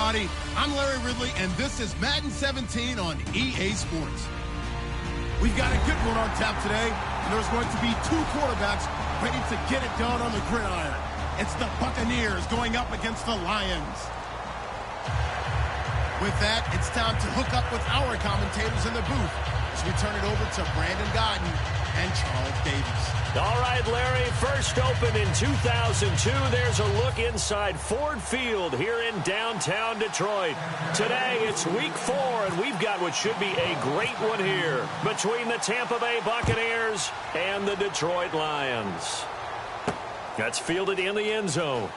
everybody. I'm Larry Ridley, and this is Madden 17 on EA Sports. We've got a good one on tap today, and there's going to be two quarterbacks ready to get it done on the gridiron. It's the Buccaneers going up against the Lions. With that, it's time to hook up with our commentators in the booth as we turn it over to Brandon Godden and Charles Davis. All right, Larry, first opened in 2002. There's a look inside Ford Field here in downtown Detroit. Today, it's week 4, and we've got what should be a great one here between the Tampa Bay Buccaneers and the Detroit Lions. That's fielded in the end zone.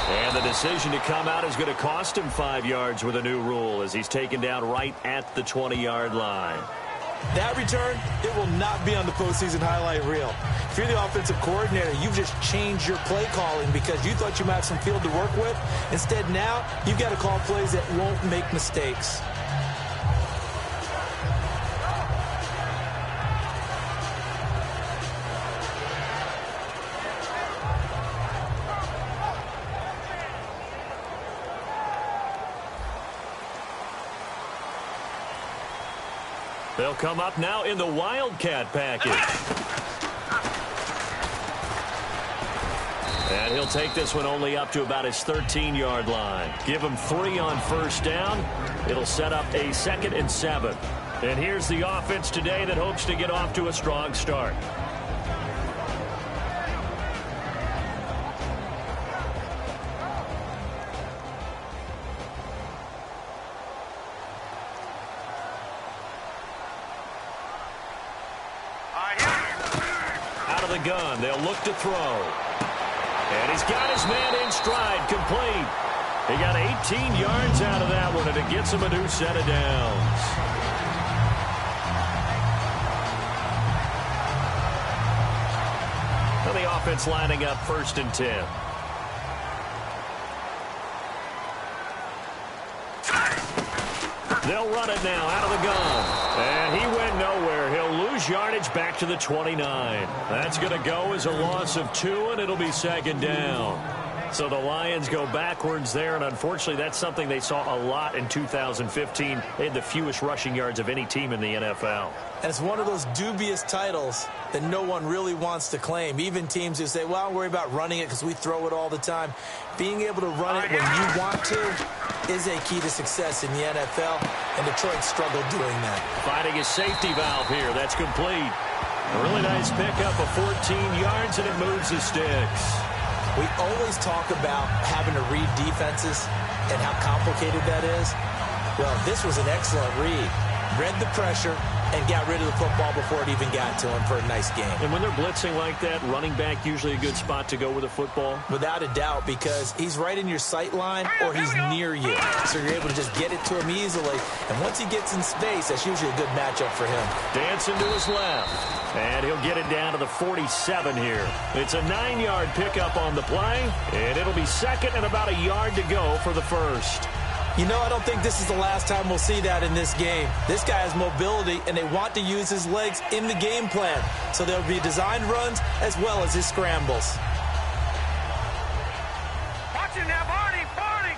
And the decision to come out is going to cost him 5 yards with a new rule as he's taken down right at the 20-yard line. That return, it will not be on the postseason highlight reel. If you're the offensive coordinator, you've just changed your play calling because you thought you might have some field to work with. Instead, now, you've got to call plays that won't make mistakes. They'll come up now in the Wildcat package. And he'll take this one only up to about his 13-yard line. Give him 3 on first down. It'll set up a 2nd and 7. And here's the offense today that hopes to get off to a strong start. Out of the gun, they'll look to throw. And he's got his man in stride, complete. He got 18 yards out of that one, and it gets him a new set of downs. And the offense lining up 1st and 10. They'll run it now out of the gun. And he went nowhere. He'll lose yardage back to the 29. That's going to go as a loss of 2, and it'll be 2nd down. So the Lions go backwards there, and unfortunately that's something they saw a lot in 2015. They had the fewest rushing yards of any team in the NFL. And it's one of those dubious titles that no one really wants to claim. Even teams who say, well, I'll worry about running it because we throw it all the time. Being able to run it when you want to is a key to success in the NFL, and Detroit struggled doing that. Finding his safety valve here. That's complete. A really nice pickup of 14 yards, and it moves the sticks. We always talk about having to read defenses and how complicated that is. Well, this was an excellent read. Read the pressure and got rid of the football before it even got to him for a nice game. And when they're blitzing like that, running back usually a good spot to go with the football? Without a doubt, because he's right in your sight line or he's near you. So you're able to just get it to him easily. And once he gets in space, that's usually a good matchup for him. Dancing to his left. And he'll get it down to the 47 here. It's a 9-yard pickup on the play, and it'll be 2nd and about a yard to go for the 1st. You know, I don't think this is the last time we'll see that in this game. This guy has mobility, and they want to use his legs in the game plan. So there'll be designed runs as well as his scrambles. Watch it now, Barney, Barney!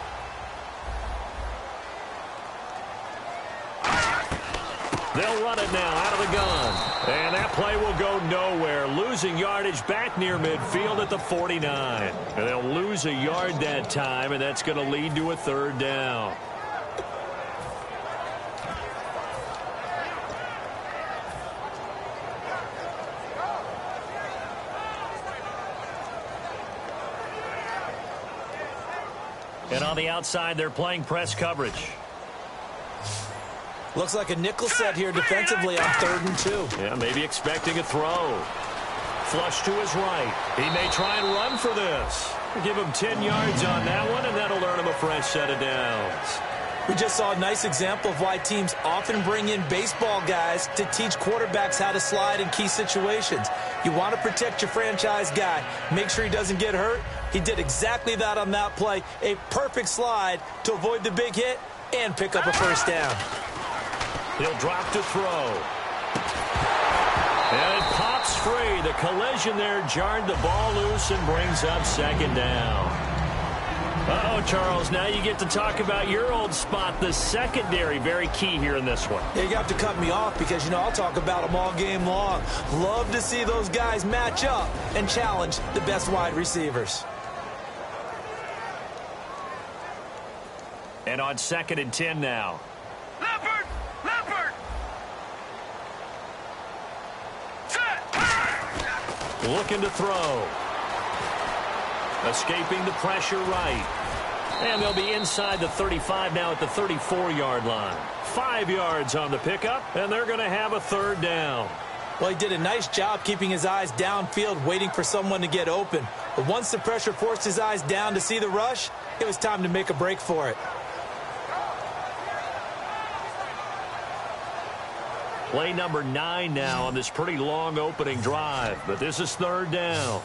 They'll run it now out of the gun. And that play will go nowhere. Losing yardage back near midfield at the 49. And they'll lose a yard that time, and that's going to lead to a 3rd down. And on the outside, they're playing press coverage. Looks like a nickel set here defensively on 3rd and 2. Yeah, maybe expecting a throw. Flush to his right. He may try and run for this. Give him 10 yards on that one, and that'll earn him a fresh set of downs. We just saw a nice example of why teams often bring in baseball guys to teach quarterbacks how to slide in key situations. You want to protect your franchise guy. Make sure he doesn't get hurt. He did exactly that on that play. A perfect slide to avoid the big hit and pick up a 1st down. He'll drop to throw. And it pops free. The collision there jarred the ball loose and brings up 2nd down. Uh-oh, Charles, now you get to talk about your old spot, the secondary. Very key here in this one. Yeah, you have to cut me off because, I'll talk about them all game long. Love to see those guys match up and challenge the best wide receivers. And on 2nd and 10 now. Leopard! Leopard! Set! Looking to throw. Escaping the pressure right. And they'll be inside the 35 now at the 34-yard line. 5 yards on the pickup, and they're going to have a 3rd down. Well, he did a nice job keeping his eyes downfield, waiting for someone to get open. But once the pressure forced his eyes down to see the rush, it was time to make a break for it. Play number 9 now on this pretty long opening drive, but this is 3rd down.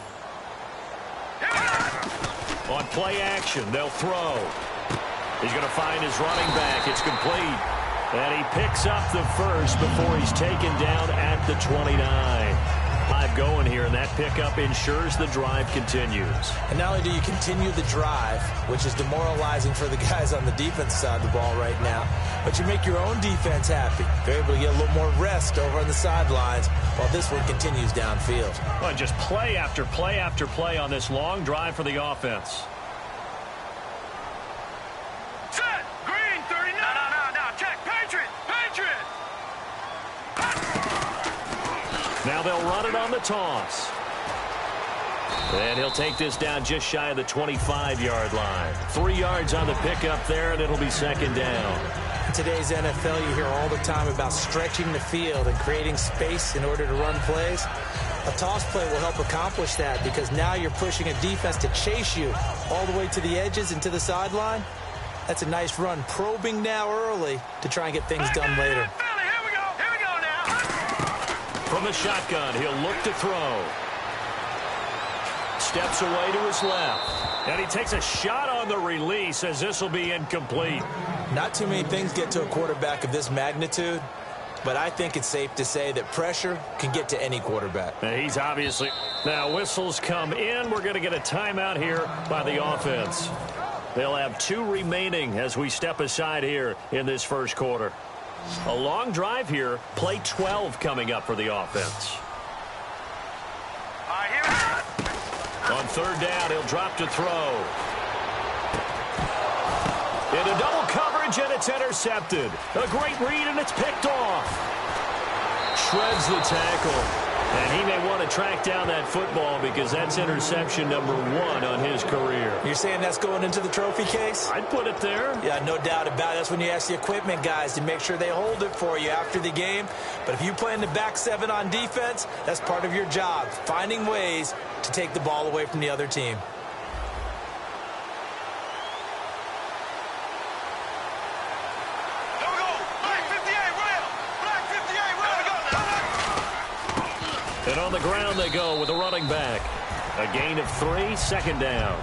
On play action, they'll throw. He's going to find his running back. It's complete. And he picks up the first before he's taken down at the 29. 5 going here, and that pickup ensures the drive continues. And not only do you continue the drive, which is demoralizing for the guys on the defense side of the ball right now, but you make your own defense happy. They're able to get a little more rest over on the sidelines while this one continues downfield. Well, just play after play after play on this long drive for the offense. Set! Green, 39! No, check! Patriot! Patriot! Now they'll run it on the toss. And he'll take this down just shy of the 25-yard line. 3 yards on the pickup there, and it'll be 2nd down. In today's NFL, you hear all the time about stretching the field and creating space in order to run plays. A toss play will help accomplish that because now you're pushing a defense to chase you all the way to the edges and to the sideline. That's a nice run, probing now early to try and get things done later. Here we go now. From the shotgun, he'll look to throw. Steps away to his left. And he takes a shot on the release as this will be incomplete. Not too many things get to a quarterback of this magnitude, but I think it's safe to say that pressure can get to any quarterback. He's obviously... Now, whistles come in. We're going to get a timeout here by the offense. They'll have 2 remaining as we step aside here in this first quarter. A long drive here. Play 12 coming up for the offense. On 3rd down, he'll drop to throw. Into double coverage, and it's intercepted. A great read, and it's picked off. Shreds the tackle. And he may want to track down that football because that's interception number 1 on his career. You're saying that's going into the trophy case? I'd put it there. Yeah, no doubt about it. That's when you ask the equipment guys to make sure they hold it for you after the game. But if you play in the back 7 on defense, that's part of your job, finding ways to take the ball away from the other team. And on the ground they go with a running back. A gain of 3, 2nd down.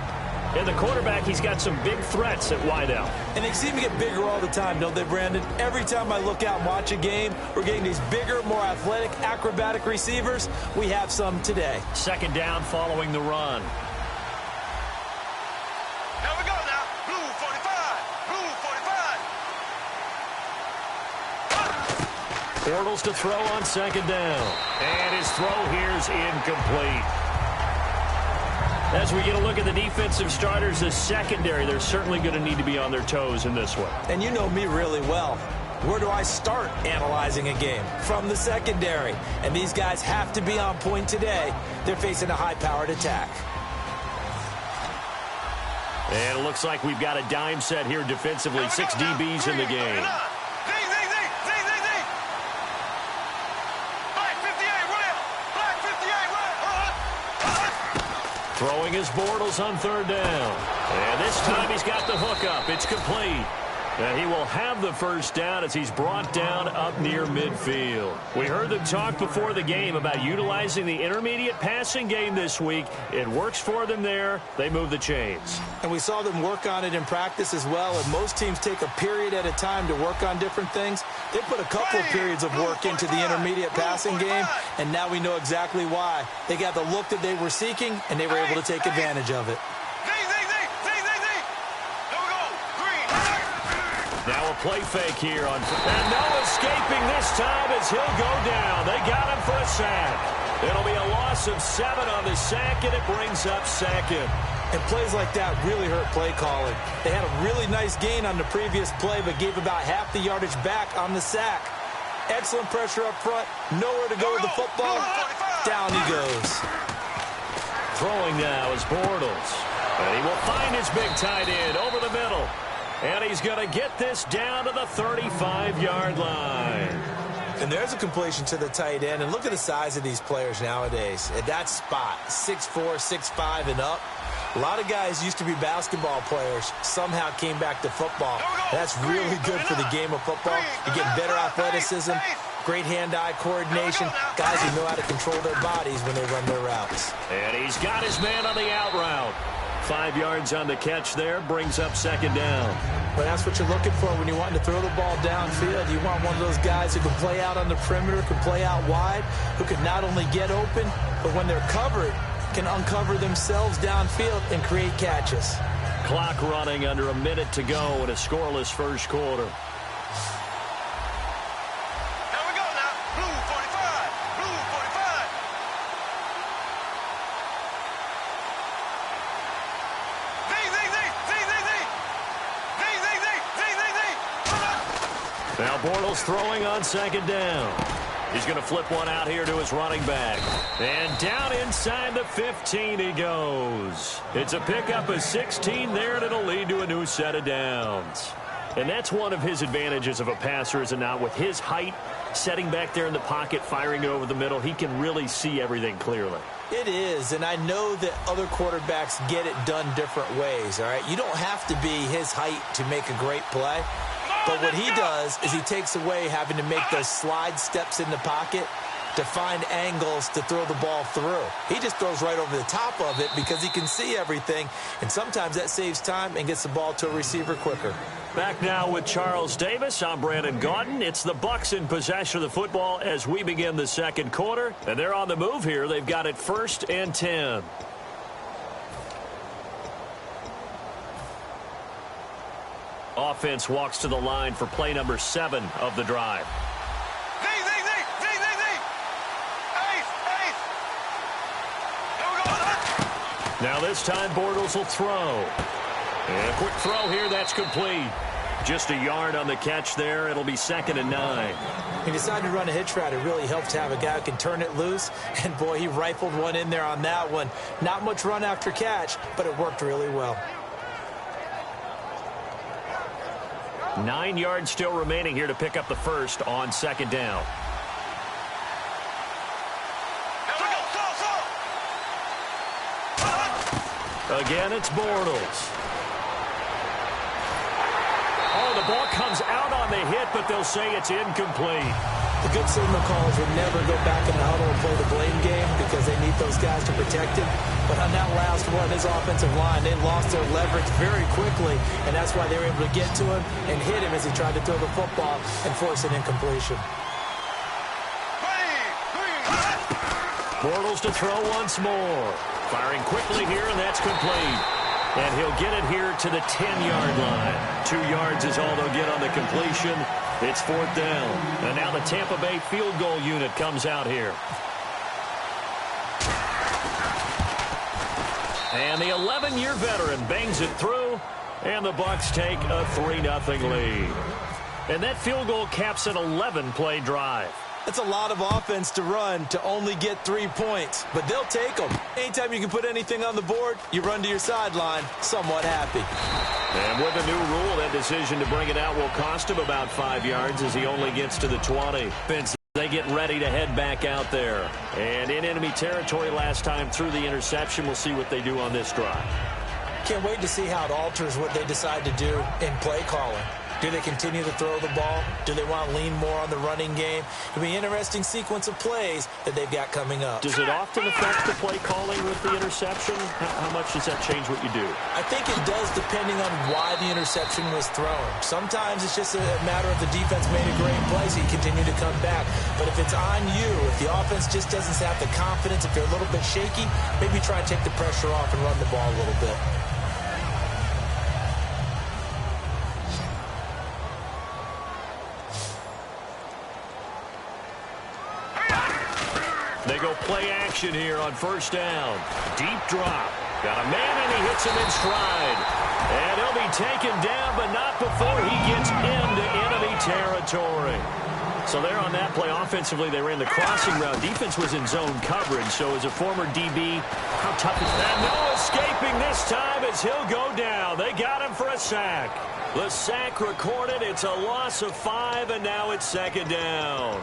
And the quarterback, he's got some big threats at wideout. And they seem to get bigger all the time, don't they, Brandon? Every time I look out and watch a game, we're getting these bigger, more athletic, acrobatic receivers. We have some today. 2nd down following the run. Here we go now. Blue 45. Blue 45. Bortles to throw on 2nd down. And his throw here's incomplete. As we get a look at the defensive starters, the secondary, they're certainly going to need to be on their toes in this one. And you know me really well. Where do I start analyzing a game? From the secondary. And these guys have to be on point today. They're facing a high-powered attack. And it looks like we've got a dime set here defensively. 6 DBs in the game. Throwing his Bortles on 3rd down. And this time he's got the hook up. It's complete. And he will have the first down as he's brought down up near midfield. We heard them talk before the game about utilizing the intermediate passing game this week. It works for them there. They move the chains. And we saw them work on it in practice as well. And most teams take a period at a time to work on different things. They put a couple of periods of work into the intermediate passing game, and now we know exactly why. They got the look that they were seeking, and they were able to take advantage of it. Now a play fake here on, and no escaping this time as he'll go down. They got him for a sack. It'll be a loss of 7 on the sack, and it brings up second. And plays like that really hurt play calling. They had a really nice gain on the previous play, but gave about half the yardage back on the sack. Excellent pressure up front. Nowhere to go with the football. Down he goes. Throwing now is Bortles. And he will find his big tight end over the middle. And he's going to get this down to the 35-yard line. And there's a completion to the tight end. And look at the size of these players nowadays. At that spot, 6'4", 6'5", and up. A lot of guys used to be basketball players, somehow came back to football. That's really good for the game of football. You're getting better athleticism, great hand-eye coordination, guys who know how to control their bodies when they run their routes. And he's got his man on the out route. 5 yards on the catch there, brings up second down. But that's what you're looking for when you're wanting to throw the ball downfield. You want one of those guys who can play out on the perimeter, can play out wide, who can not only get open, but when they're covered, can uncover themselves downfield and create catches. Clock running under a minute to go in a scoreless first quarter. Here we go now. Blue 45. Blue 45. Z. Now Bortles throwing on second down. He's going to flip one out here to his running back. And down inside the 15 he goes. It's a pickup of 16 there, and it'll lead to a new set of downs. And that's one of his advantages of a passer, is it not? With his height, setting back there in the pocket, firing it over the middle, he can really see everything clearly. It is, and I know that other quarterbacks get it done different ways, all right? You don't have to be his height to make a great play. But what he does is he takes away having to make those slide steps in the pocket to find angles to throw the ball through. He just throws right over the top of it because he can see everything, and sometimes that saves time and gets the ball to a receiver quicker. Back now with Charles Davis. I'm Brandon Gaudin. It's the Bucs in possession of the football as we begin the second quarter, and they're on the move here. They've got it 1st and 10. Offense walks to the line for play number 7 of the drive. Z. Ace. Here we go. Now this time Bortles will throw. And a quick throw here, that's complete. Just a yard on the catch there. It'll be 2nd and 9. He decided to run a hitch route. It really helps to have a guy who can turn it loose. And, boy, he rifled one in there on that one. Not much run after catch, but it worked really well. 9 yards still remaining here to pick up the first on 2nd down. Again, it's Bortles. Oh, the ball comes out on the hit, but they'll say it's incomplete. The good signal callers would never go back in the huddle and play the blame game because they need those guys to protect him. But on that last one, his offensive line, they lost their leverage very quickly, and that's why they were able to get to him and hit him as he tried to throw the football and force an incompletion. Bortles to throw once more. Firing quickly here, and that's complete. And he'll get it here to the 10-yard line. 2 yards is all they'll get on the completion. It's 4th down. And now the Tampa Bay field goal unit comes out here. And the 11-year veteran bangs it through, and the Bucs take a 3-0 lead. And that field goal caps an 11-play drive. That's a lot of offense to run to only get 3 points, but they'll take them. Anytime you can put anything on the board, you run to your sideline somewhat happy. And with the new rule, that decision to bring it out will cost him about 5 yards as he only gets to the 20. They get ready to head back out there. And in enemy territory last time through the interception. We'll see what they do on this drive. Can't wait to see how it alters what they decide to do in play calling. Do they continue to throw the ball? Do they want to lean more on the running game? It'll be an interesting sequence of plays that they've got coming up. Does it often affect the play calling with the interception? How much does that change what you do? I think it does depending on why the interception was thrown. Sometimes it's just a matter of the defense made a great play, so you continue to come back. But if it's on you, if the offense just doesn't have the confidence, if you're a little bit shaky, maybe try and take the pressure off and run the ball a little bit. go play action here on first down. Deep drop. Got a man, and he hits him in stride. And he'll be taken down, but not before he gets into enemy territory. So there on that play, offensively, they ran the crossing route. Defense was in zone coverage, so as a former DB, how tough is that? And no escaping this time as he'll go down. They got him for a sack. The sack recorded. It's a loss of 5, and now it's second down.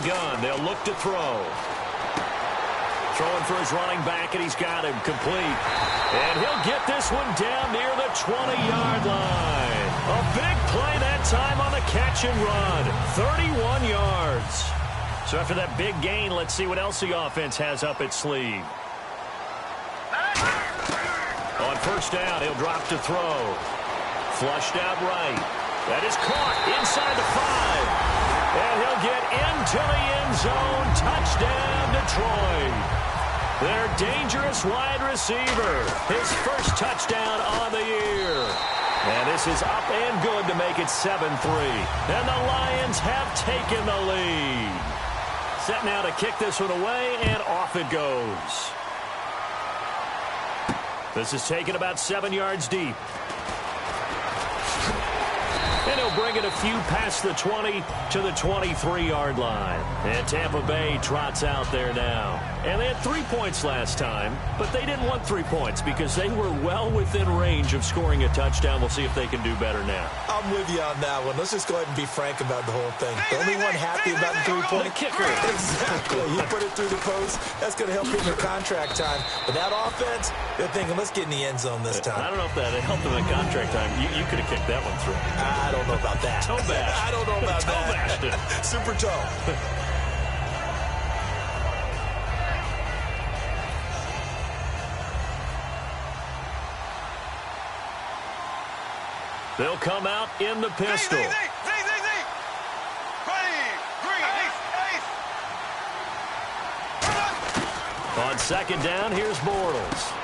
Gun. They'll look to throw. Throwing for his running back, and he's got him complete. And he'll get this one down near the 20-yard line. A big play that time on the catch and run. 31 yards. So after that big gain, let's see what else the offense has up its sleeve. On first down, he'll drop to throw. Flushed out right. That is caught inside the 5. And he'll get into the end zone. Touchdown, Detroit. Their dangerous wide receiver. His first touchdown on the year. And this is up and good to make it 7-3. And the Lions have taken the lead. Set now to kick this one away, and off it goes. This is taken about 7 yards deep. And he'll bring it a few past the 20 to the 23-yard line. And Tampa Bay trots out there now. And they had 3 points last time, but they didn't want 3 points because they were well within range of scoring a touchdown. We'll see if they can do better now. I'm with you on that one. Let's just go ahead and be frank about the whole thing. The only one happy about the 3-point kicker. Exactly. He put it through the post. That's going to help him in contract time. But that offense, they're thinking, let's get in the end zone this time. I don't know if that helped him in contract time. You could have kicked that one through. I don't know about that. Toe bash. I don't know about toe that. Bashed it. Super toe. They'll come out in the pistol. On second down, here's Bortles.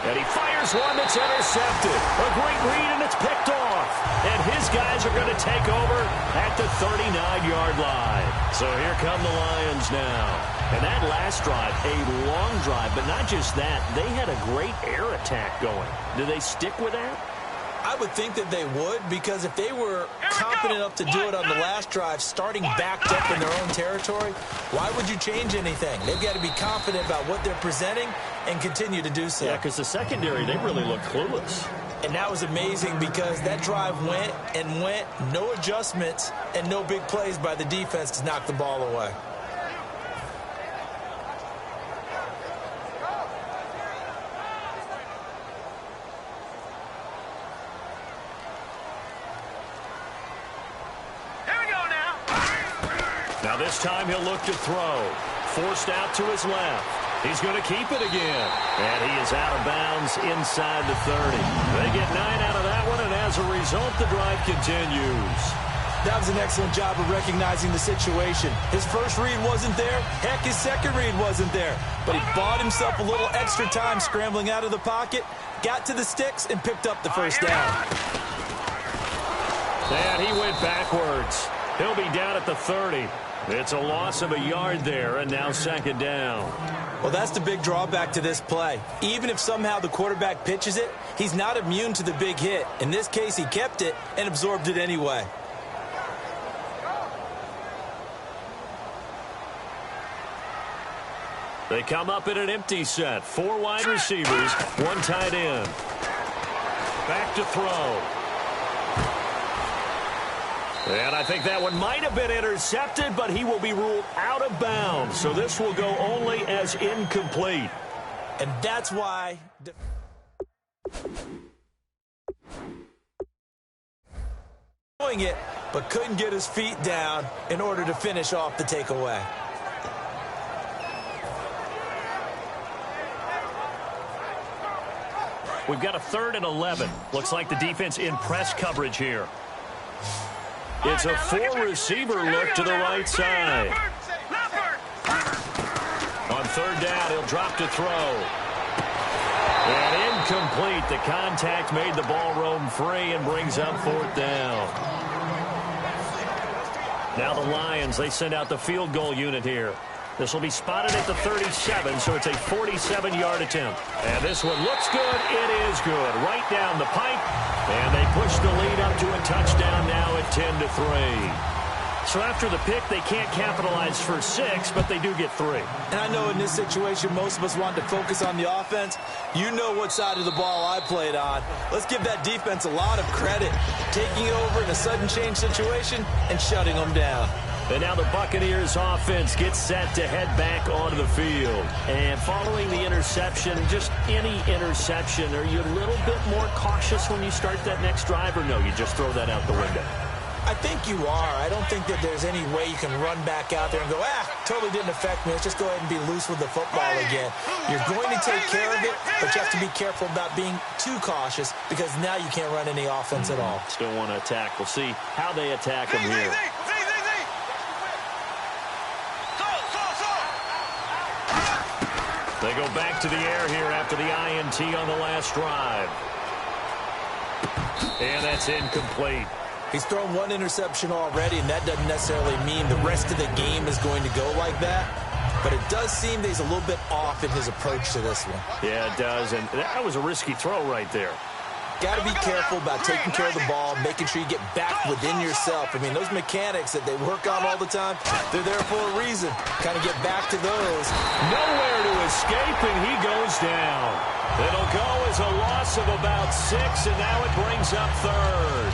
And he fires one that's intercepted. A great read, and it's picked off. And his guys are going to take over at the 39-yard line. So here come the Lions now. And that last drive, a long drive, but not just that. They had a great air attack going. Do they stick with that? I would think that they would, because if they were confident enough to do it on the last drive, starting backed up in their own territory, why would you change anything? They've got to be confident about what they're presenting and continue to do so. Yeah, because the secondary, they really look clueless. And that was amazing because that drive went and went, no adjustments and no big plays by the defense to knock the ball away. Now this time he'll look to throw. Forced out to his left. He's going to keep it again. And he is out of bounds inside the 30. They get 9 out of that one, and as a result, the drive continues. That was an excellent job of recognizing the situation. His first read wasn't there. Heck, his second read wasn't there. But he bought himself a little extra time scrambling out of the pocket, got to the sticks, and picked up the first down. And he went backwards. He'll be down at the 30. It's a loss of a yard there, and now second down. Well, that's the big drawback to this play. Even if somehow the quarterback pitches it, he's not immune to the big hit. In this case, he kept it and absorbed it anyway. They come up in an empty set. 4 wide receivers, 1 tight end. Back to throw. And I think that one might have been intercepted, but he will be ruled out of bounds. So this will go only as incomplete. And that's why doing it, but couldn't get his feet down in order to finish off the takeaway. We've got a 3rd and 11. Looks like the defense in press coverage here. It's a four-receiver look to the right side. On third down, he'll drop to throw. And incomplete. The contact made the ball roam free and brings up fourth down. Now the Lions, they send out the field goal unit here. This will be spotted at the 37, so it's a 47-yard attempt. And this one looks good. It is good. Right down the pipe. And they push the lead up to a touchdown now at 10-3. So after the pick, they can't capitalize for 6, but they do get 3. And I know in this situation, most of us want to focus on the offense. You know what side of the ball I played on. Let's give that defense a lot of credit, taking it over in a sudden change situation and shutting them down. And now the Buccaneers offense gets set to head back onto the field. And following the interception, just any interception, are you a little bit more cautious when you start that next drive, or no, you just throw that out the window? I think you are. I don't think that there's any way you can run back out there and go, totally didn't affect me. Let's just go ahead and be loose with the football again. You're going to take care of it, but you have to be careful about being too cautious because now you can't run any offense at all. Still want to attack. We'll see how they attack them here. They go back to the air here after the INT on the last drive. And that's incomplete. He's thrown one interception already, and that doesn't necessarily mean the rest of the game is going to go like that. But it does seem that he's a little bit off in his approach to this one. Yeah, it does, and that was a risky throw right there. Got to be careful about taking care of the ball, making sure you get back within yourself. I mean, those mechanics that they work on all the time, they're there for a reason. Kind of get back to those. Nowhere to escape, and he goes down. It'll go as a loss of about 6, and now it brings up third.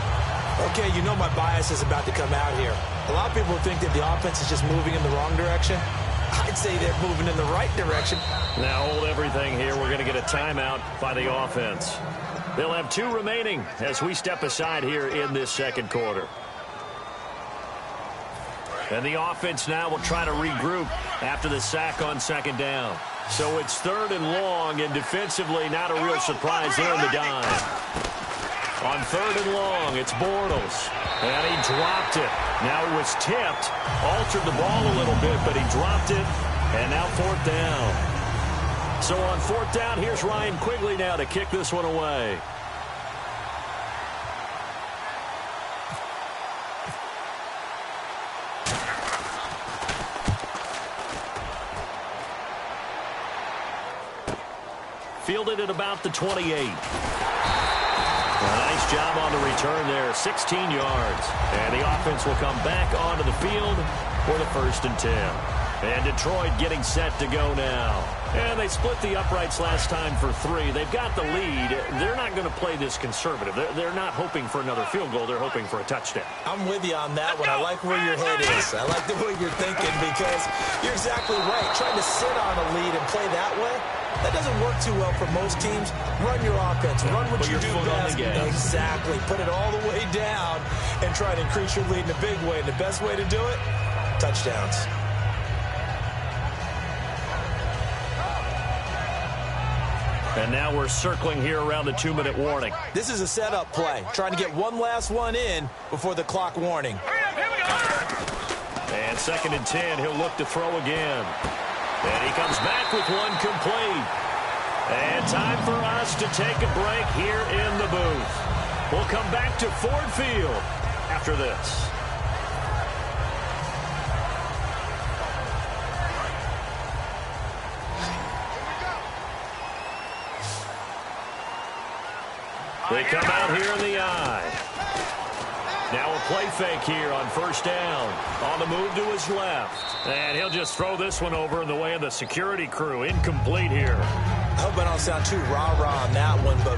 Okay, you know my bias is about to come out here. A lot of people think that the offense is just moving in the wrong direction. I'd say they're moving in the right direction. Now hold everything here. We're going to get a timeout by the offense. They'll have 2 remaining as we step aside here in this second quarter. And the offense now will try to regroup after the sack on second down. So it's third and long, and defensively not a real surprise there in the dime. On third and long, it's Bortles. And he dropped it. Now he was tipped, altered the ball a little bit, but he dropped it. And now fourth down. So on fourth down, here's Ryan Quigley now to kick this one away. Fielded at about the 28. A nice job on the return there, 16 yards. And the offense will come back onto the field for the 1st and 10. And Detroit getting set to go now. And they split the uprights last time for 3. They've got the lead. They're not going to play this conservative. They're not hoping for another field goal. They're hoping for a touchdown. I'm with you on that one. I like where your head is. I like the way you're thinking because you're exactly right. Trying to sit on a lead and play that way, that doesn't work too well for most teams. Run your offense. Run what you do best. Exactly. Put it all the way down and try to increase your lead in a big way. And the best way to do it, touchdowns. And now we're circling here around the 2-minute warning. This is a setup play. Trying to get one last one in before the clock warning. And 2nd and 10, he'll look to throw again. And he comes back with one complete. And time for us to take a break here in the booth. We'll come back to Ford Field after this. They come out here in the eye. Now a play fake here on first down. On the move to his left. And he'll just throw this one over in the way of the security crew. Incomplete here. I hope I don't sound too rah-rah on that one, but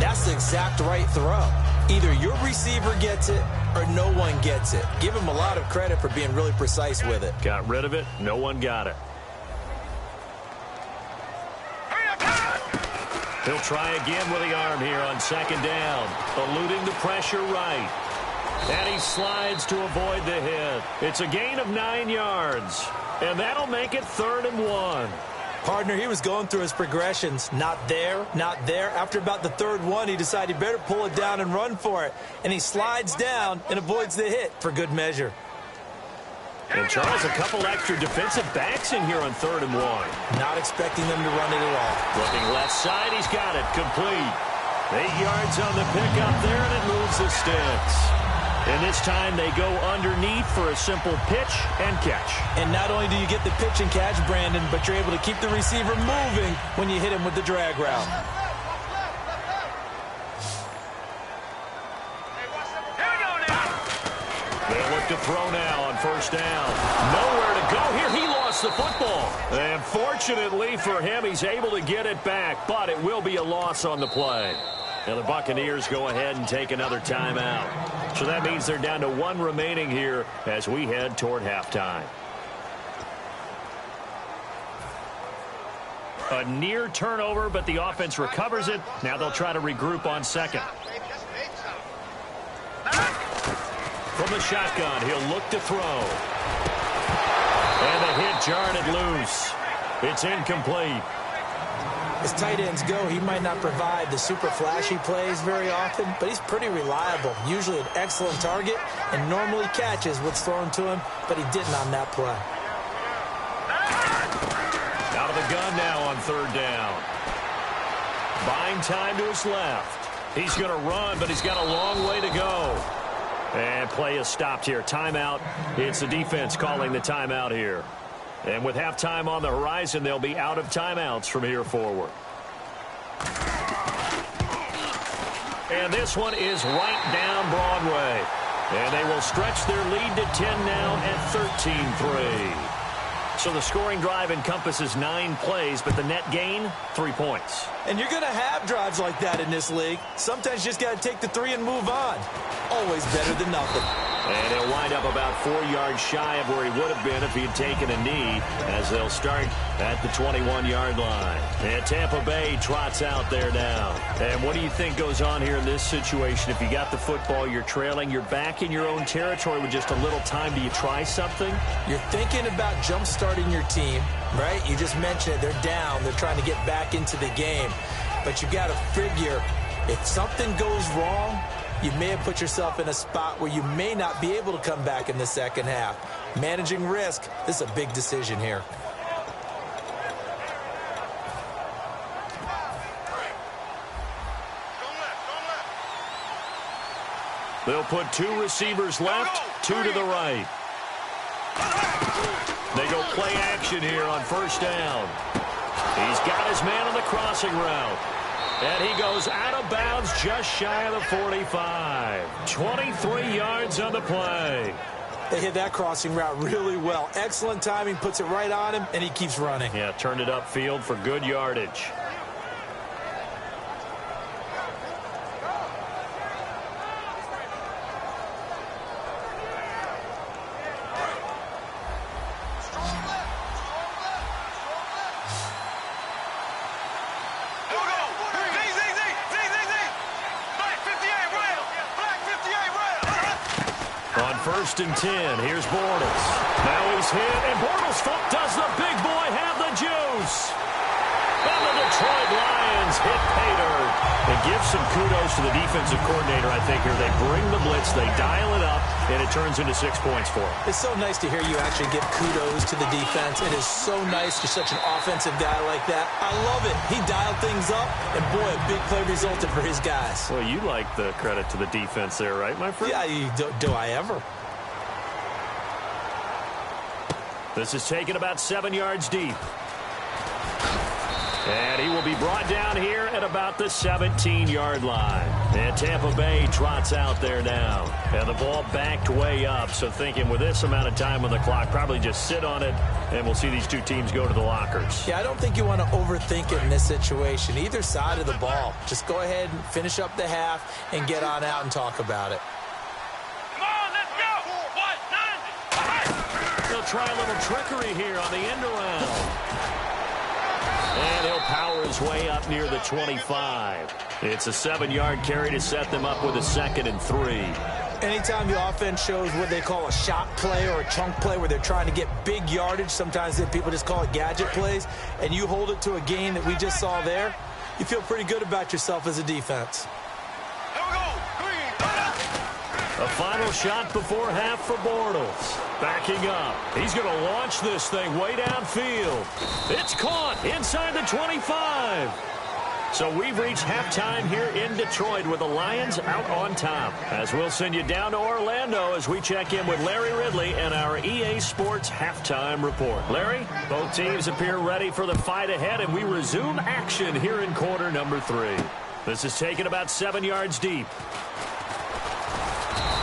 that's the exact right throw. Either your receiver gets it or no one gets it. Give him a lot of credit for being really precise with it. Got rid of it. No one got it. He'll try again with the arm here on second down. Eluding the pressure right. And he slides to avoid the hit. It's a gain of 9 yards. And that'll make it 3rd and 1. Partner, he was going through his progressions. Not there, not there. After about the third one, he decided he better pull it down and run for it. And he slides down and avoids the hit for good measure. And Charles, a couple extra defensive backs in here on 3rd and 1. Not expecting them to run it at all. Looking left side, he's got it. Complete. 8 yards on the pickup there, and it moves the sticks. And this time they go underneath for a simple pitch and catch. And not only do you get the pitch and catch, Brandon, but you're able to keep the receiver moving when you hit him with the drag route. They'll look to throw now on 1st down. Nowhere to go here. He lost the football. And fortunately for him, he's able to get it back, but it will be a loss on the play. Now the Buccaneers go ahead and take another timeout. So that means they're down to 1 remaining here as we head toward halftime. A near turnover, but the offense recovers it. Now they'll try to regroup on 2nd. From the shotgun, he'll look to throw. And the hit jarred it loose. It's incomplete. As tight ends go, he might not provide the super flashy plays very often, but he's pretty reliable. Usually an excellent target and normally catches what's thrown to him, but he didn't on that play. Out of the gun now on 3rd down. Buying time to his left. He's going to run, but he's got a long way to go. And play is stopped here. Timeout. It's the defense calling the timeout here. And with halftime on the horizon, they'll be out of timeouts from here forward. And this one is right down Broadway. And they will stretch their lead to 10 now at 13-3. So the scoring drive encompasses 9 plays, but the net gain, 3 points. And you're going to have drives like that in this league. Sometimes you just got to take the 3 and move on. Always better than nothing. And he'll wind up about 4 yards shy of where he would have been if he had taken a knee, as they'll start at the 21-yard line. And Tampa Bay trots out there now. And what do you think goes on here in this situation? If you got the football, you're trailing, you're back in your own territory with just a little time. Do you try something? You're thinking about jump-starting your team, right? You just mentioned it. They're down. They're trying to get back into the game. But you got to figure, if something goes wrong, you may have put yourself in a spot where you may not be able to come back in the second half. Managing risk, this is a big decision here. They'll put 2 receivers left, 2 to the right. They go play action here on 1st down. He's got his man on the crossing route. And he goes out of bounds just shy of the 45. 23 yards on the play. They hit that crossing route really well. Excellent timing, puts it right on him, and he keeps running. Yeah, turned it upfield for good yardage. On 1st and 10, here's Bortles. Now he's hit, and Bortles' foot does the big boy have the juice. And the Detroit Lions hit pay dirt. And give some kudos to the defensive coordinator, I think, here. They bring the blitz, they dial it up, and it turns into 6 points for them. It's so nice to hear you actually give kudos to the defense. It is so nice. You're such an offensive guy like that. I love it. He dialed things up, and boy, a big play resulted for his guys. Well, you like the credit to the defense there, right, my friend? Yeah, do I ever? This is taken about 7 yards deep. And he will be brought down here at about the 17-yard line. And Tampa Bay trots out there now. And the ball backed way up. So thinking with this amount of time on the clock, probably just sit on it, and we'll see these 2 teams go to the lockers. Yeah, I don't think you want to overthink it in this situation. Either side of the ball. Just go ahead and finish up the half and get on out and talk about it. Come on, let's go. They'll try a little trickery here on the end around. And he'll power his way up near the 25. It's a 7-yard carry to set them up with a 2nd and 3. Anytime the offense shows what they call a shot play or a chunk play where they're trying to get big yardage, sometimes people just call it gadget plays, and you hold it to a gain that we just saw there, you feel pretty good about yourself as a defense. A final shot before half for Bortles. Backing up. He's going to launch this thing way downfield. It's caught inside the 25. So we've reached halftime here in Detroit with the Lions out on top. As we'll send you down to Orlando as we check in with Larry Ridley and our EA Sports halftime report. Larry, both teams appear ready for the fight ahead, and we resume action here in quarter number 3. This is taken about 7 yards deep.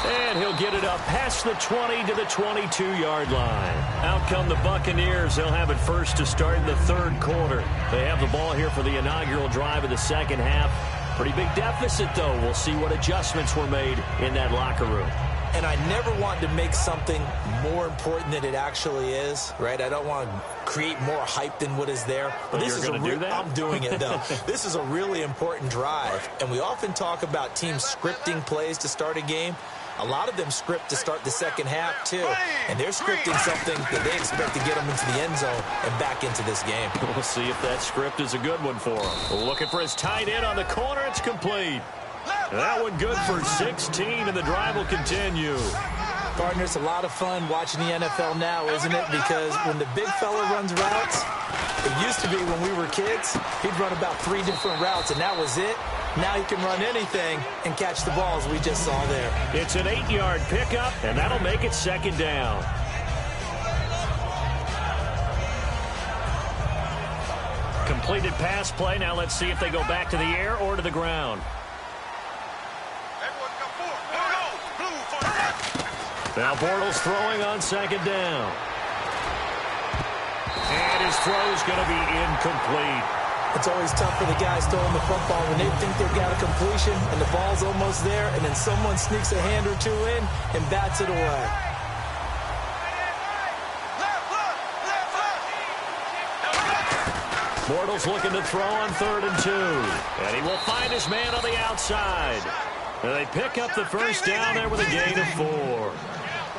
And he'll get it up past the 20 to the 22-yard line. Out come the Buccaneers. They'll have it first to start in the third quarter. They have the ball here for the inaugural drive of the second half. Pretty big deficit, though. We'll see what adjustments were made in that locker room. And I never wanted to make something more important than it actually is, right? I don't want to create more hype than what is there. But this is going to do that? I'm doing it, though. This is a really important drive. And we often talk about teams scripting plays to start a game. A lot of them script to start the second half, too. And they're scripting something that they expect to get them into the end zone and back into this game. We'll see if that script is a good one for him. Looking for his tight end on the corner. It's complete. That one good for 16, and the drive will continue. Partner, it's a lot of fun watching the NFL now, isn't it? Because when the big fella runs routes, it used to be when we were kids, he'd run about 3 different routes, and that was it. Now he can run anything and catch the balls we just saw there. It's an 8-yard pickup, and that'll make it second down. Completed pass play. Now let's see if they go back to the air or to the ground. Now Bortles throwing on second down. And his throw's going to be incomplete. It's always tough for the guys throwing the football when they think they've got a completion and the ball's almost there, and then someone sneaks a hand or two in and bats it away. Bortles looking to throw on 3rd and 2. And he will find his man on the outside. And they pick up the first down there with a gain of 4.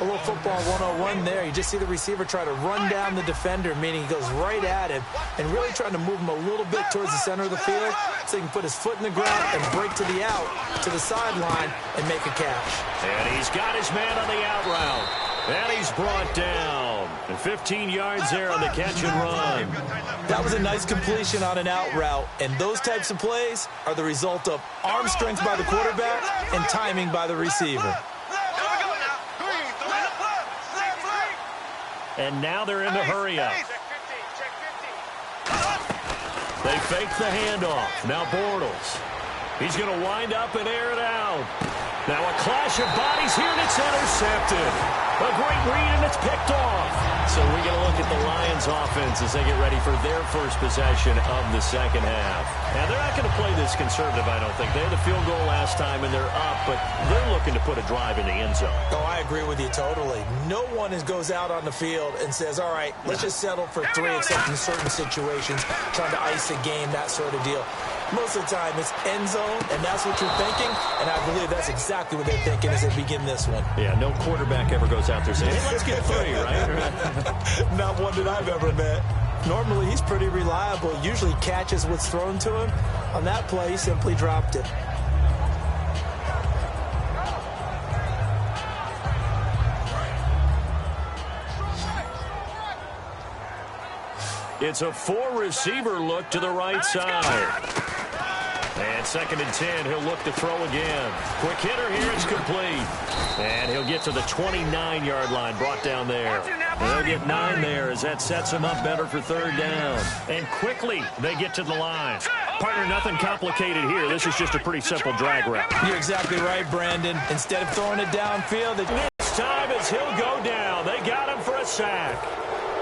A little football 101 there. You just see the receiver try to run down the defender, meaning he goes right at him and really trying to move him a little bit towards the center of the field so he can put his foot in the ground and break to the out, to the sideline, and make a catch. And he's got his man on the out route. And he's brought down. And 15 yards there on the catch and run. That was a nice completion on an out route, and those types of plays are the result of arm strength by the quarterback and timing by the receiver. And now they're in the hurry-up. They fake the handoff. Now Bortles. He's going to wind up and air it out. Now a clash of bodies here, and it's intercepted. A great read, and it's picked off. So we're going to look at the Lions offense as they get ready for their first possession of the second half. Now, they're not going to play this conservative, I don't think. They had the field goal last time, and they're up, but they're looking to put a drive in the end zone. Oh, I agree with you totally. No one goes out on the field and says, all right, let's just settle for 3 except in certain situations, trying to ice a game, that sort of deal. Most of the time, it's end zone, and that's what you're thinking, and I believe that's exactly what they're thinking as they begin this one. Yeah, no quarterback ever goes out there saying, hey, let's get 3, right? Not one that I've ever met. Normally, he's pretty reliable, usually catches what's thrown to him. On that play, he simply dropped it. It's a 4-receiver look to the right side. And 2nd and 10, he'll look to throw again. Quick hitter here, it's complete. And he'll get to the 29-yard line, brought down there. They'll get 9 there as that sets him up better for 3rd down. And quickly, they get to the line. Partner, nothing complicated here. This is just a pretty simple drag route. You're exactly right, Brandon. Instead of throwing it downfield, this time as he'll go down. They got him for a sack.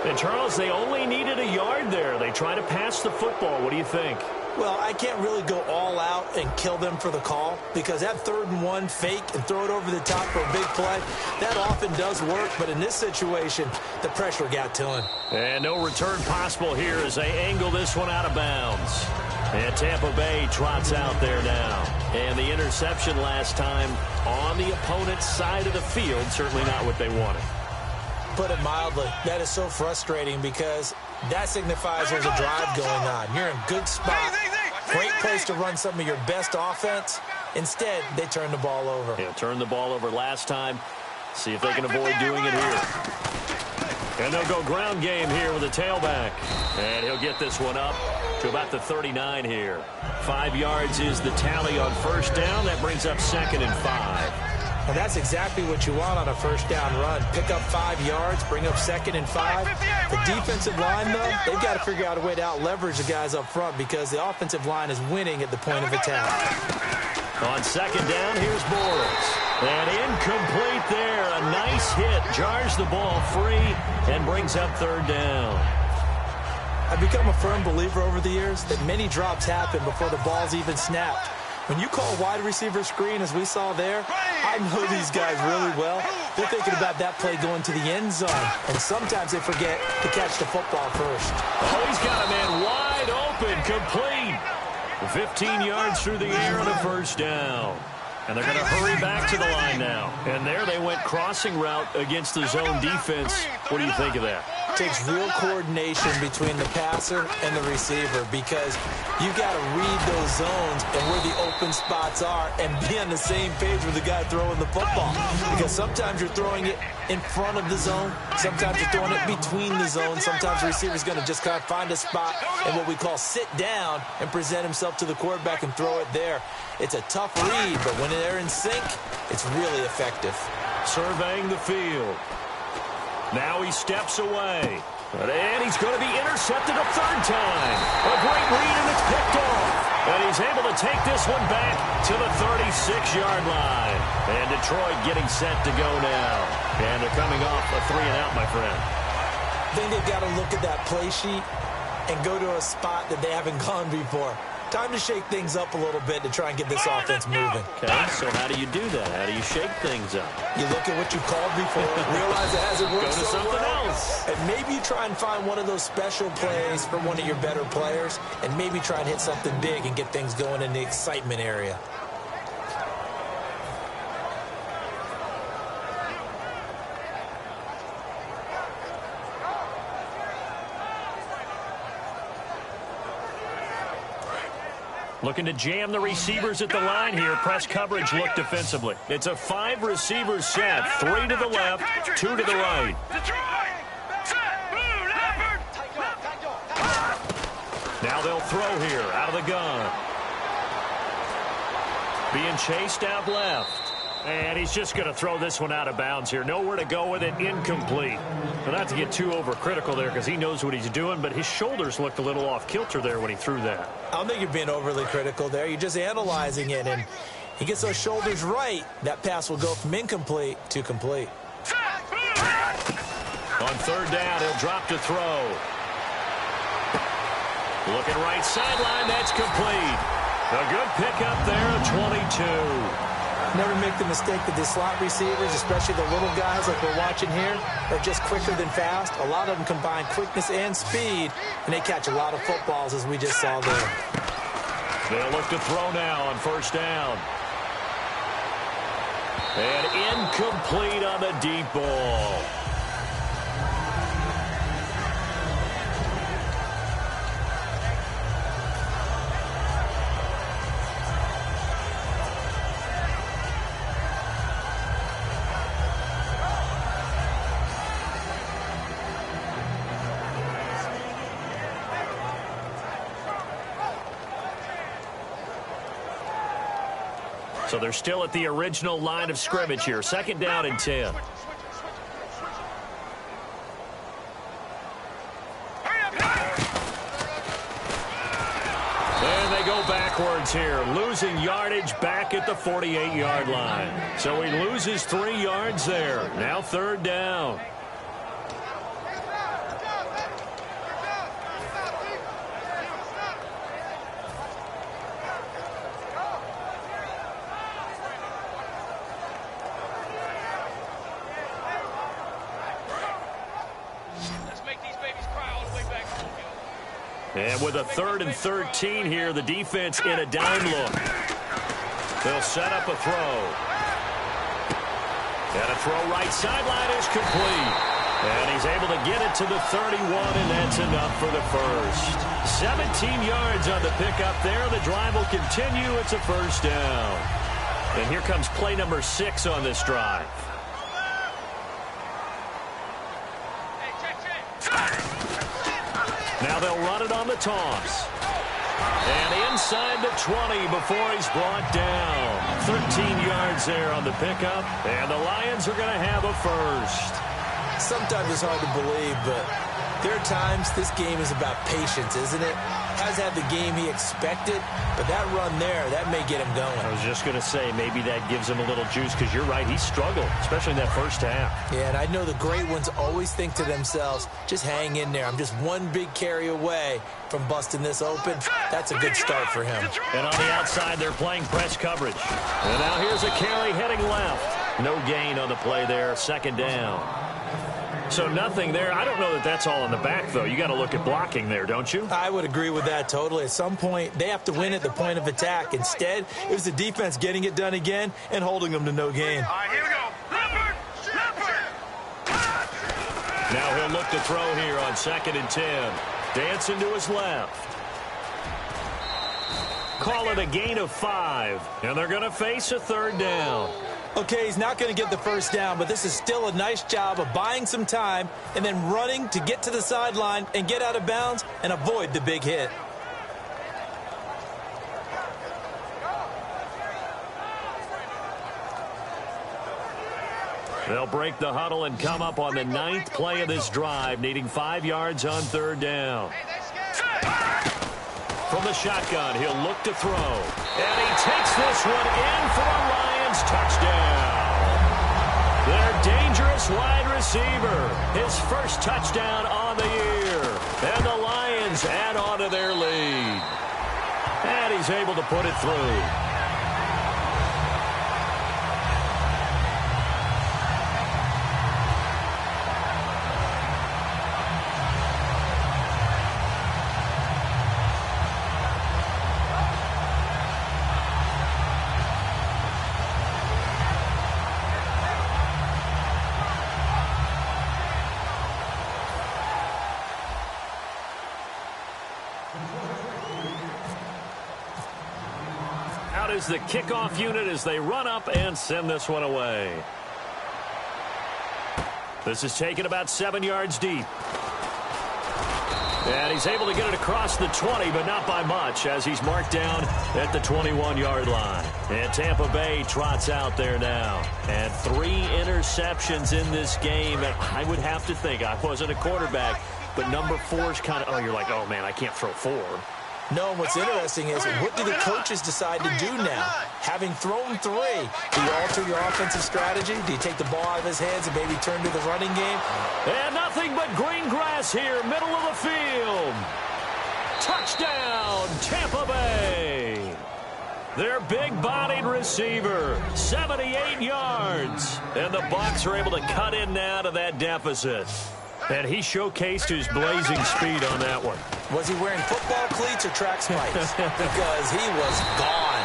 And, Charles, they only needed a yard there. They try to pass the football. What do you think? Well, I can't really go all out and kill them for the call because that 3rd and 1 fake and throw it over the top for a big play, that often does work. But in this situation, the pressure got to him. And no return possible here as they angle this one out of bounds. And Tampa Bay trots out there now. And the interception last time on the opponent's side of the field, certainly not what they wanted. Put it mildly, that is so frustrating because that signifies there's a drive going on. You're in a good spot, great place to run some of your best offense. Instead, they turn the ball over. Yeah, turned the ball over last time. See if they can avoid doing it here. And they'll go ground game here with a tailback. And he'll get this one up to about the 39 here. 5 yards is the tally on first down. That brings up 2nd and 5. And that's exactly what you want on a first down run. Pick up 5 yards, bring up 2nd and 5. The defensive line, though, they've got to figure out a way to out-leverage the guys up front because the offensive line is winning at the point of attack. On 2nd down, here's Bortles. And incomplete there. A nice hit. Jars the ball free and brings up 3rd down. I've become a firm believer over the years that many drops happen before the ball's even snapped. When you call wide receiver screen, as we saw there, I know these guys really well. They're thinking about that play going to the end zone. And sometimes they forget to catch the football first. Oh, he's got a man wide open. Complete. 15 yards through the air on a first down. And they're going to hurry back to the line now. And there they went crossing route against the zone defense. What do you think of that? It takes real coordination between the passer and the receiver because you've got to read those zones and where the open spots are and be on the same page with the guy throwing the football. Because sometimes you're throwing it in front of the zone. Sometimes you're throwing it between the zones. Sometimes the receiver's going to just kind of find a spot and what we call sit down and present himself to the quarterback and throw it there. It's a tough read, but when they're in sync, it's really effective. Surveying the field. Now he steps away. And he's going to be intercepted a 3rd time. A great read, and it's picked off. And he's able to take this one back to the 36-yard line. And Detroit getting set to go now. And they're coming off a 3-and-out, my friend. I think they've got to look at that play sheet and go to a spot that they haven't gone before. Time to shake things up a little bit to try and get this offense moving. Okay, so how do you do that? How do you shake things up? You look at what you called before, realize it hasn't worked Go to something else. and maybe you try and find one of those special plays for one of your better players, and maybe try and hit something big and get things going in the excitement area. Looking to jam the receivers at the line here. Press coverage look defensively. It's a 5-receiver set. 3 to the left, 2 to the right. Now they'll throw here out of the gun. Being chased out left. And he's just going to throw this one out of bounds here. Nowhere to go with it. Incomplete. Well, not to get too overcritical there because he knows what he's doing, but his shoulders looked a little off kilter there when he threw that. I don't think you're being overly critical there. You're just analyzing it, and he gets those shoulders right. That pass will go from incomplete to complete. On 3rd down, he'll drop to throw. Looking right sideline. That's complete. A good pickup there of 22. Never make the mistake that the slot receivers, especially the little guys like we're watching here, are just quicker than fast. A lot of them combine quickness and speed, and they catch a lot of footballs, as we just saw there. They'll look to throw now on 1st down. And incomplete on the deep ball. So they're still at the original line of scrimmage here. 2nd down and 10. And they go backwards here, losing yardage back at the 48-yard line. So he loses 3 yards there. Now 3rd down. And with a 3rd and 13 here, the defense in a dime look. They'll set up a throw. And a throw right sideline is complete. And he's able to get it to the 31, and that's enough for the first. 17 yards on the pickup there. The drive will continue. It's a first down. And here comes play number 6 on this drive. Now they'll run it on the toss. And inside the 20 before he's brought down. 13 yards there on the pickup. And the Lions are going to have a first. Sometimes it's hard to believe, but there are times this game is about patience, isn't it? Hasn't had the game he expected, but that run there, that may get him going. I was just going to say, maybe that gives him a little juice, because you're right, he struggled, especially in that first half. Yeah, and I know the great ones always think to themselves, just hang in there. I'm just one big carry away from busting this open. That's a good start for him. And on the outside, they're playing press coverage. And now here's a carry heading left. No gain on the play there, second down. So nothing there. I don't know that that's all in the back, though. You got to look at blocking there, don't you? I would agree with that totally. At some point, they have to win at the point of attack. Instead, it was the defense getting it done again and holding them to no gain. All right, here we go. Leopard! Leopard! Now he'll look to throw here on 2nd and 10. Dancing to his left. Call it a gain of 5. And they're going to face a third down. Okay, he's not going to get the first down, but this is still a nice job of buying some time and then running to get to the sideline and get out of bounds and avoid the big hit. They'll break the huddle and come up on the 9th play of this drive, needing 5 yards on third down. From the shotgun, he'll look to throw. And he takes this one in for a Lions touchdown. Their dangerous wide receiver. His first touchdown on the year. And the Lions add on to their lead. And he's able to put it through. Is the kickoff unit as they run up and send this one away. This is taken about 7 yards deep. And he's able to get it across the 20, but not by much, as he's marked down at the 21-yard line. And Tampa Bay trots out there now. And 3 interceptions in this game. And I would have to think, I wasn't a quarterback, but number 4 is kind of, you're like, oh, man, I can't throw 4. No, and what's interesting is, what do the coaches decide to do now? Having thrown 3, do you alter your offensive strategy? Do you take the ball out of his hands and maybe turn to the running game? And nothing but green grass here, middle of the field. Touchdown, Tampa Bay. Their big-bodied receiver, 78 yards. And the Bucs are able to cut in now to that deficit. And he showcased his blazing speed on that one. Was he wearing football cleats or track spikes? Because he was gone.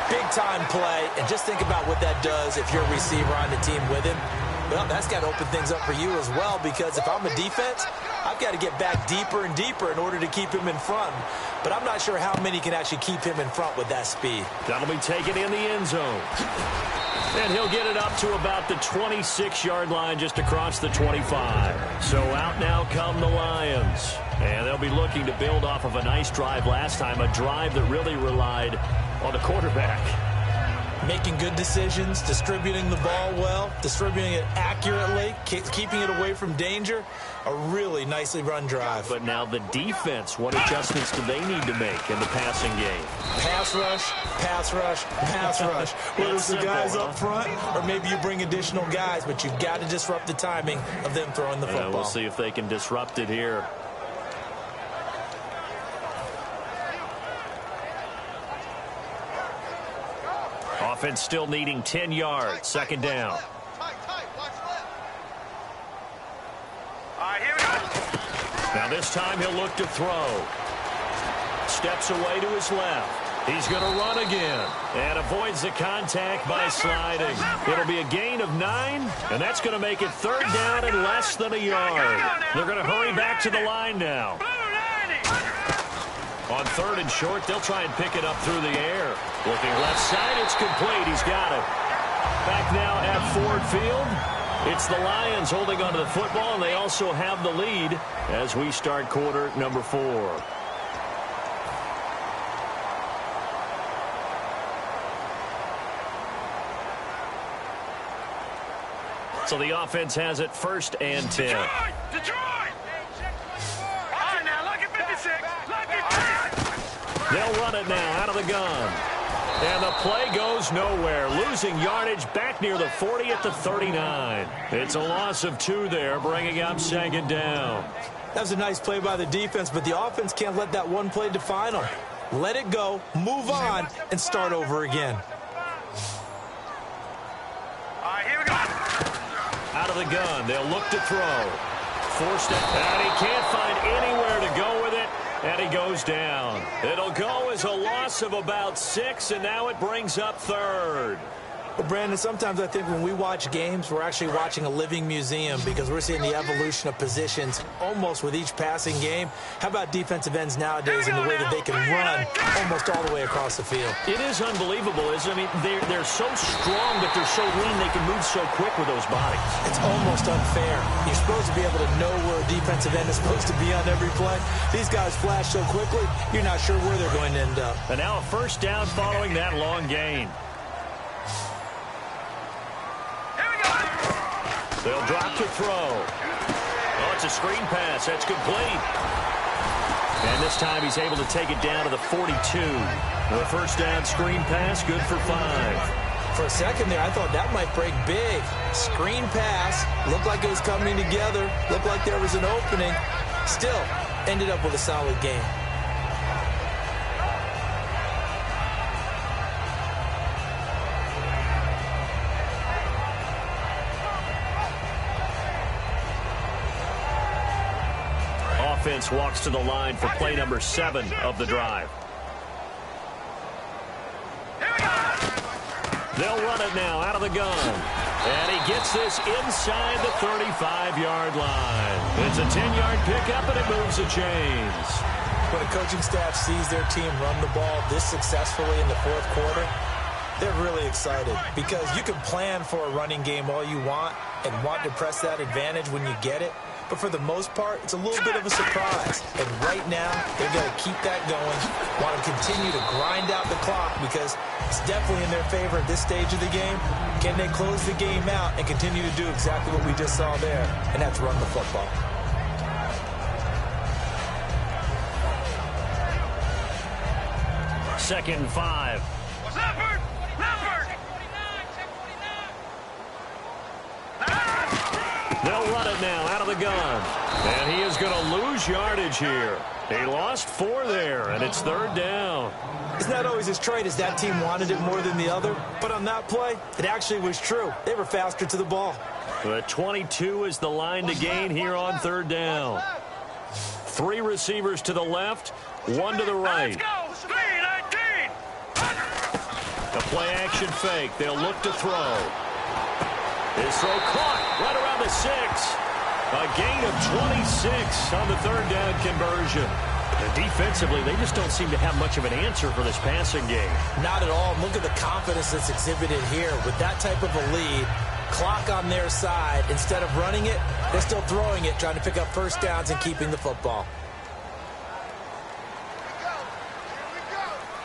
Big-time play. And just think about what that does if you're a receiver on the team with him. Well, that's got to open things up for you as well, because if I'm a defense, I've got to get back deeper and deeper in order to keep him in front. But I'm not sure how many can actually keep him in front with that speed. That'll be taken in the end zone. And he'll get it up to about the 26-yard line, just across the 25. So out now come the Lions. And they'll be looking to build off of a nice drive last time, a drive that really relied on the quarterback. Making good decisions, distributing the ball well, distributing it accurately, keeping it away from danger. A really nicely run drive. But now the defense, what adjustments do they need to make in the passing game? Pass rush, pass rush, pass rush. Whether it's the guys up front or maybe you bring additional guys, but you've got to disrupt the timing of them throwing the football. We'll see if they can disrupt it here. Offense still needing 10 yards. Second down. Now this time he'll look to throw. Steps away to his left. He's going to run again and avoids the contact by sliding. It'll be a gain of 9, and that's going to make it 3rd down and less than a yard. They're going to hurry back to the line now. On 3rd and short, they'll try and pick it up through the air. Looking left side, it's complete. He's got it. Back now at Ford Field. It's the Lions holding onto the football, and they also have the lead as we start quarter number 4. So the offense has it 1st and 10. Detroit! All right, now, lucky 56. Lucky 50. They'll run it now out of the gun. And the play goes nowhere. Losing yardage back near the 40 at the 39. It's a loss of 2 there, bringing up 2nd down. That was a nice play by the defense, but the offense can't let that one play define them. Let it go, move on, and start over again. All right, here we go. Out of the gun, they'll look to throw. Forced it, and he can't find anywhere to go with it, and he goes down. It'll go as a loss of about 6, and now it brings up 3rd. Well, Brandon, sometimes I think when we watch games, we're actually watching a living museum because we're seeing the evolution of positions almost with each passing game. How about defensive ends nowadays and the way that they can run almost all the way across the field? It is unbelievable, isn't it? I mean, they're so strong, but they're so lean they can move so quick with those bodies. It's almost unfair. You're supposed to be able to know where a defensive end is supposed to be on every play. These guys flash so quickly, you're not sure where they're going to end up. And now a 1st down following that long gain. They'll drop to throw. Oh, it's a screen pass. That's complete. And this time he's able to take it down to the 42. The 1st down screen pass, good for 5. For a second there, I thought that might break big. Screen pass. Looked like it was coming together. Looked like there was an opening. Still, ended up with a solid game. Offense walks to the line for play number 7 of the drive. They'll run it now out of the gun. And he gets this inside the 35-yard line. It's a 10-yard pickup, and it moves the chains. When a coaching staff sees their team run the ball this successfully in the 4th quarter, they're really excited because you can plan for a running game all you want and want to press that advantage when you get it. But for the most part, it's a little bit of a surprise. And right now, they're going to keep that going, want to continue to grind out the clock because it's definitely in their favor at this stage of the game. Can they close the game out and continue to do exactly what we just saw there? And that's run the football. Second and 5. Leopard! Leopard! They'll run it now out of the gun. And he is going to lose yardage here. He lost 4 there, and it's 3rd down. It's not always as straight as that team wanted it more than the other, but on that play, it actually was true. They were faster to the ball. The 22 is the line to gain here on 3rd down. 3 receivers to the left, 1 to the right. Let's go! 3-19! A play-action fake. They'll look to throw. His throw caught right around the 6. A gain of 26 on the 3rd down conversion. And defensively, they just don't seem to have much of an answer for this passing game. Not at all. Look at the confidence that's exhibited here. With that type of a lead, clock on their side, instead of running it, they're still throwing it, trying to pick up 1st downs and keeping the football.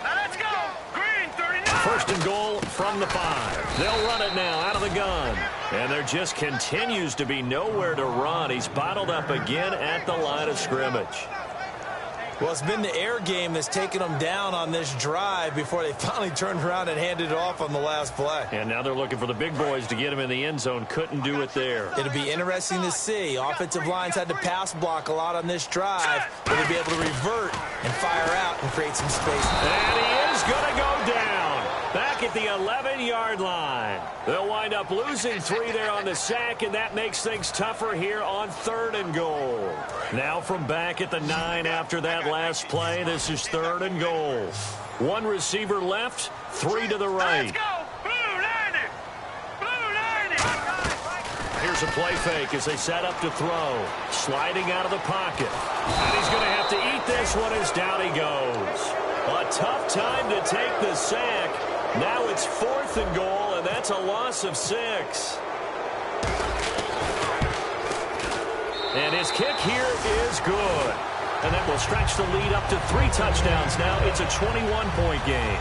Now let's go! Green, 39! 1st and goal from the 5. They'll run it now out of the gun. And there just continues to be nowhere to run. He's bottled up again at the line of scrimmage. Well, it's been the air game that's taken them down on this drive before they finally turned around and handed it off on the last play. And now they're looking for the big boys to get him in the end zone. Couldn't do it there. It'll be interesting to see. Offensive lines had to pass block a lot on this drive. Will they be able to revert and fire out and create some space? And he is going to go down. Back at the 11-yard line. They'll wind up losing 3 there on the sack, and that makes things tougher here on 3rd and goal. Now from back at the 9 after that last play, this is 3rd and goal. 1 receiver left, 3 to the right. Let's go! Blue 90! Blue 90! Here's a play fake as they set up to throw. Sliding out of the pocket. And he's going to have to eat this one as down he goes. A tough time to take the sack. Now it's 4th and goal, and that's a loss of 6. And his kick here is good. And that will stretch the lead up to 3 touchdowns now. It's a 21-point game.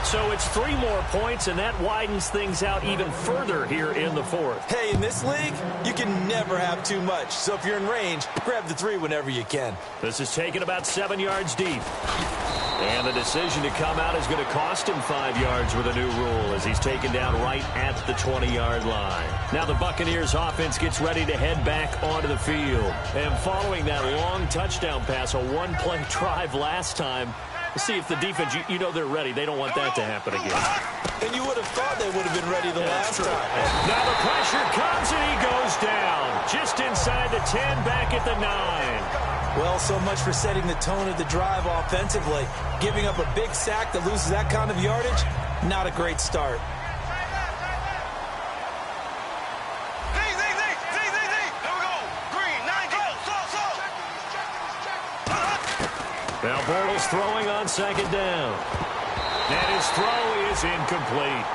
So it's 3 more points, and that widens things out even further here in the 4th. Hey, in this league, you can never have too much. So if you're in range, grab the 3 whenever you can. This is taken about 7 yards deep. And the decision to come out is going to cost him 5 yards with a new rule as he's taken down right at the 20-yard line. Now the Buccaneers offense gets ready to head back onto the field. And following that long touchdown pass, a 1-play drive last time, we'll see if the defense, you know they're ready. They don't want that to happen again. And you would have thought they would have been ready the last time. Now the pressure comes and he goes down. Just inside the 10, back at the 9. Well, so much for setting the tone of the drive offensively. Giving up a big sack that loses that kind of yardage, not a great start. Now Bortles throwing on 2nd down. And his throw is incomplete.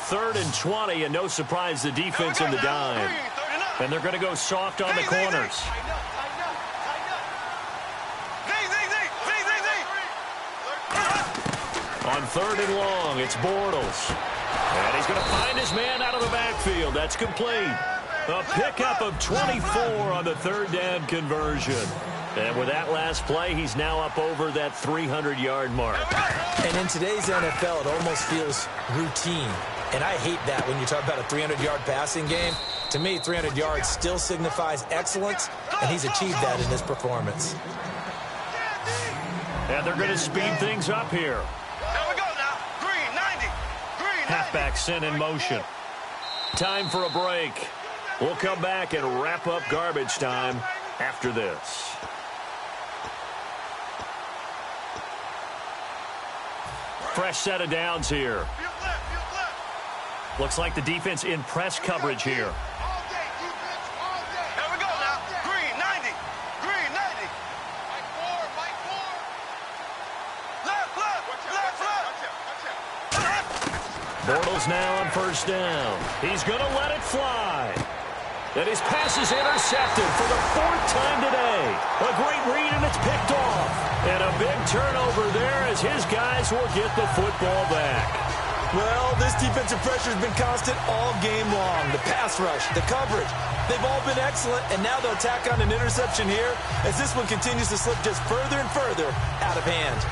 Third and 20, and no surprise, the defense in the dime. And they're going to go soft on the corners. On 3rd and long, it's Bortles. And he's going to find his man out of the backfield. That's complete. A pickup of 24 on the 3rd down conversion. And with that last play, he's now up over that 300-yard mark. And in today's NFL, it almost feels routine. And I hate that when you talk about a 300-yard passing game. To me, 300 yards still signifies excellence, and he's achieved that in this performance. And they're going to speed things up here. There we go now. Green 90. Green 90. Halfback sent in motion. Time for a break. We'll come back and wrap up garbage time after this. Fresh set of downs here. Looks like the defense in press coverage here. There we go now. Green 90. Green 90. Mike 4. Mike 4. Left. Bortles now on 1st down. He's going to let it fly. And his pass is intercepted for the 4th time today. A great read, and it's picked off. And a big turnover there as his guys will get the football back. Well, this defensive pressure has been constant all game long. The pass rush, the coverage, they've all been excellent, and now they'll tack on an interception here as this one continues to slip just further and further out of hand.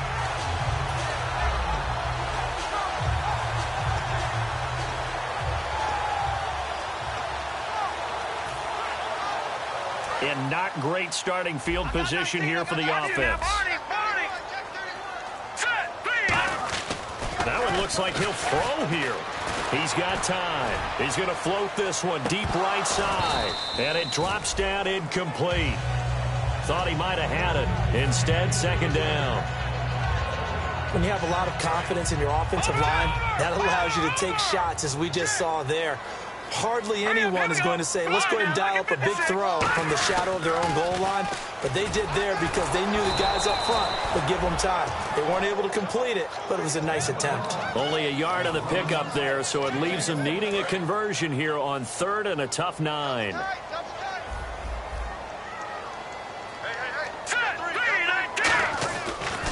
And not great starting field position here for the offense. That one looks like he'll throw here. He's got time. He's going to float this one deep right side. And it drops down incomplete. Thought he might have had it. Instead, 2nd down. When you have a lot of confidence in your offensive line, that allows you to take shots, as we just saw there. Hardly anyone is going to say, let's go ahead and dial up a big throw from the shadow of their own goal line. But they did there because they knew the guys up front would give them time. They weren't able to complete it, but it was a nice attempt. Only a yard on the pickup there, so it leaves them needing a conversion here on 3rd and a tough 9.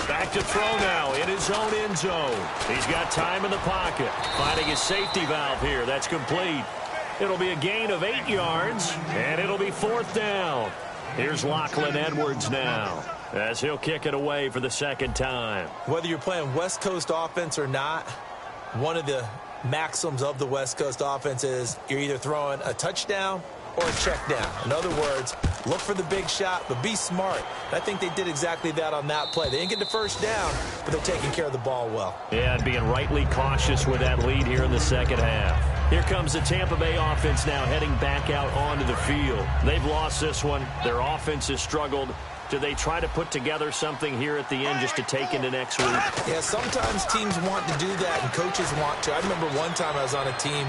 Back to throw now in his own end zone. He's got time in the pocket. Finding his safety valve here. That's complete. It'll be a gain of 8 yards, and it'll be 4th down. Here's Lachlan Edwards now as he'll kick it away for the 2nd time. Whether you're playing West Coast offense or not, One of the maxims of the West Coast offense is you're either throwing a touchdown or a check down. In other words, look for the big shot, but be smart. And I think they did exactly that on that play. They didn't get the first down, but they're taking care of the ball well. Yeah, and being rightly cautious with that lead here in the second half. Here comes the Tampa Bay offense now heading back out onto the field. They've lost this one. Their offense has struggled. Do they try to put together something here at the end just to take into next week? Yeah, sometimes teams want to do that and coaches want to. I remember one time I was on a team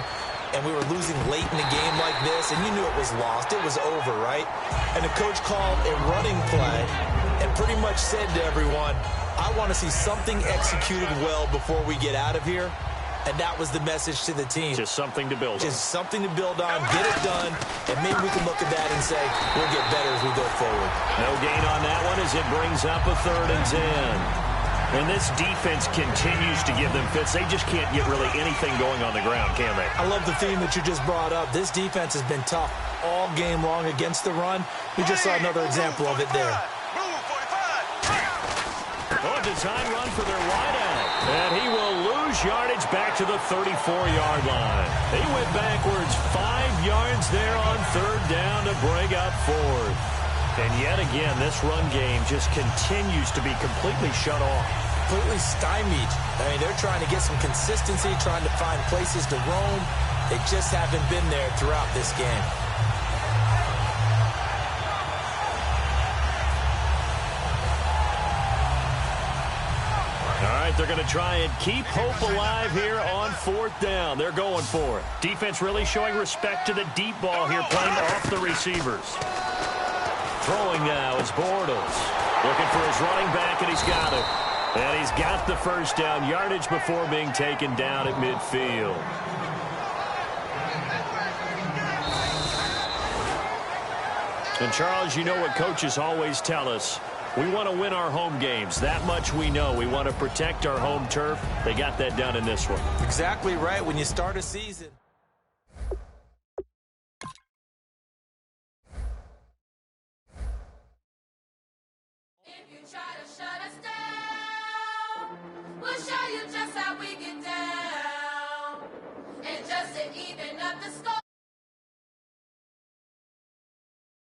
and we were losing late in the game like this, and you knew it was lost. It was over, right? And the coach called a running play and pretty much said to everyone, I want to see something executed well before we get out of here. And that was the message to the team. Just something to build on. Just something to build on, get it done, and maybe we can look at that and say, we'll get better as we go forward. No gain on that one as it brings up a 3rd and 10. And this defense continues to give them fits. They just can't get really anything going on the ground, can they? I love the theme that you just brought up. This defense has been tough all game long against the run. We just saw another example of it there. Oh, design run for their wideout. And he will lose yardage back to the 34-yard line. He went backwards 5 yards there on 3rd down to bring up 4th. And yet again, this run game just continues to be completely shut off. Completely stymied. I mean, they're trying to get some consistency, trying to find places to roam. They just haven't been there throughout this game. All right, they're going to try and keep hope alive here on 4th down. They're going for it. Defense really showing respect to the deep ball here, playing off the receivers. Throwing now is Bortles. Looking for his running back, and he's got it. And he's got the first down yardage before being taken down at midfield. And, Charles, you know what coaches always tell us. We want to win our home games. That much we know. We want to protect our home turf. They got that done in this one. Exactly right. When you start a season. If you try to shut us down, we'll show you just how we get down. And just to even up the score.